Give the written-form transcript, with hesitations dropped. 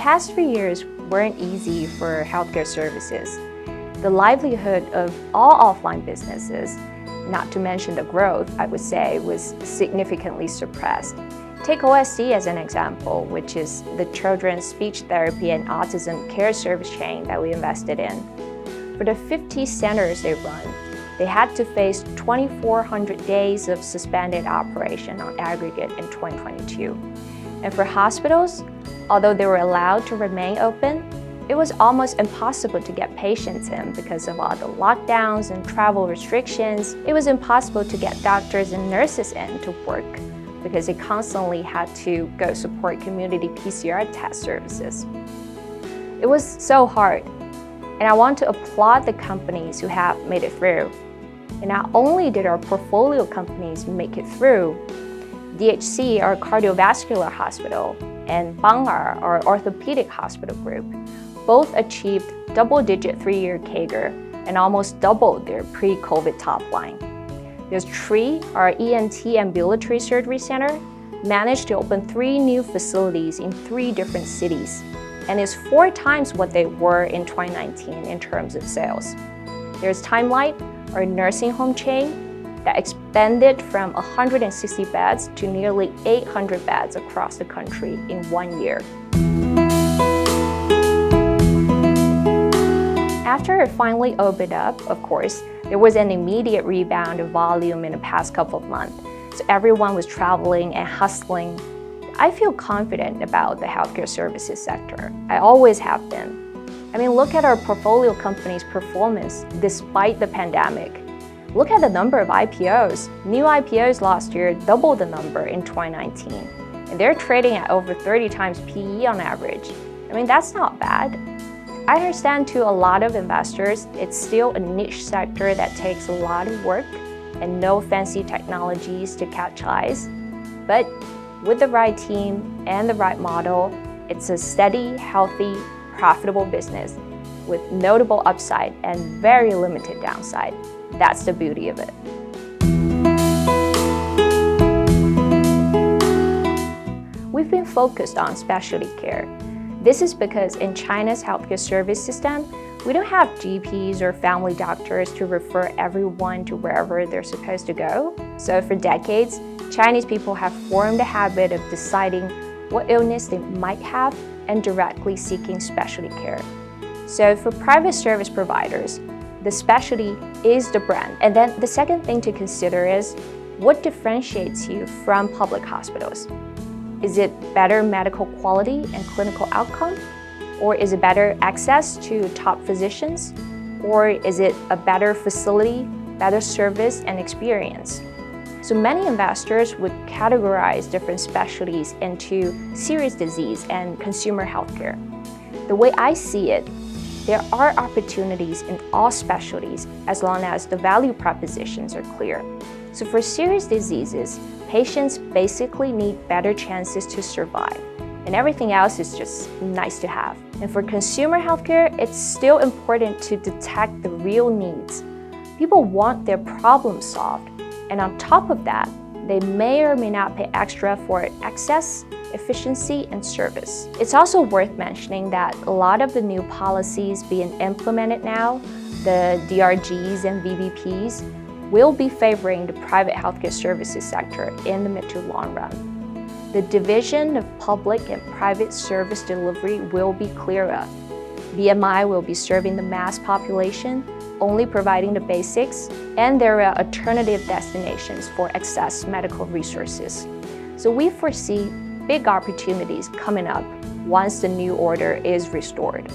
past 3 years weren't easy for healthcare services. The livelihood of all offline businesses, not to mention the growth, I would say, was significantly suppressed. Take OSC as an example, which is the children's speech therapy and autism care service chain that we invested in. For the 50 centers they run, they had to face 2,400 days of suspended operation on aggregate in 2022. And for hospitals, although they were allowed to remain open, it was almost impossible to get patients in because of all the lockdowns and travel restrictions. It was impossible to get doctors and nurses in to work because they constantly had to go support community PCR test services. It was so hard, and I want to applaud the companies who have made it through. And not only did our portfolio companies make it through, DHC, our cardiovascular hospital, and Bangar, our orthopedic hospital group, both achieved double-digit 3-year CAGR and almost doubled their pre-COVID top line. There's Tree, our ENT ambulatory surgery center, managed to open 3 new facilities in 3 different cities, and is 4 times what they were in 2019 in terms of sales. There's Timelight, our nursing home chain, that expanded from 160 beds to nearly 800 beds across the country in 1 year. After it finally opened up, of course, there was an immediate rebound of volume in the past couple of months. So everyone was traveling and hustling. I feel confident about the healthcare services sector. I always have been. I mean, look at our portfolio companies' performance despite the pandemic. Look at the number of IPOs. New IPOs last year doubled the number in 2019. And they're trading at over 30 times PE on average. I mean, that's not bad. I understand to a lot of investors, it's still a niche sector that takes a lot of work and no fancy technologies to catch eyes. But with the right team and the right model, it's a steady, healthy, profitable business with notable upside and very limited downside. That's the beauty of it. We've been focused on specialty care. This is because in China's healthcare service system, we don't have GPs or family doctors to refer everyone to wherever they're supposed to go. So for decades, Chinese people have formed a habit of deciding what illness they might have and directly seeking specialty care. So for private service providers, the specialty is the brand. And then the second thing to consider is what differentiates you from public hospitals. Is it better medical quality and clinical outcome? Or is it better access to top physicians? Or is it a better facility, better service and experience? So many investors would categorize different specialties into serious disease and consumer healthcare. The way I see it, there are opportunities in all specialties as long as the value propositions are clear. So for serious diseases, patients basically need better chances to survive, and everything else is just nice to have. And for consumer healthcare, it's still important to detect the real needs. People want their problems solved, and on top of that, they may or may not pay extra for access, efficiency, and service. It's also worth mentioning that a lot of the new policies being implemented now, the DRGs and VBPs, will be favoring the private healthcare services sector in the mid to long run. The division of public and private service delivery will be clearer. BMI will be serving the mass population, only providing the basics, and there are alternative destinations for excess medical resources. So we foresee big opportunities coming up once the new order is restored.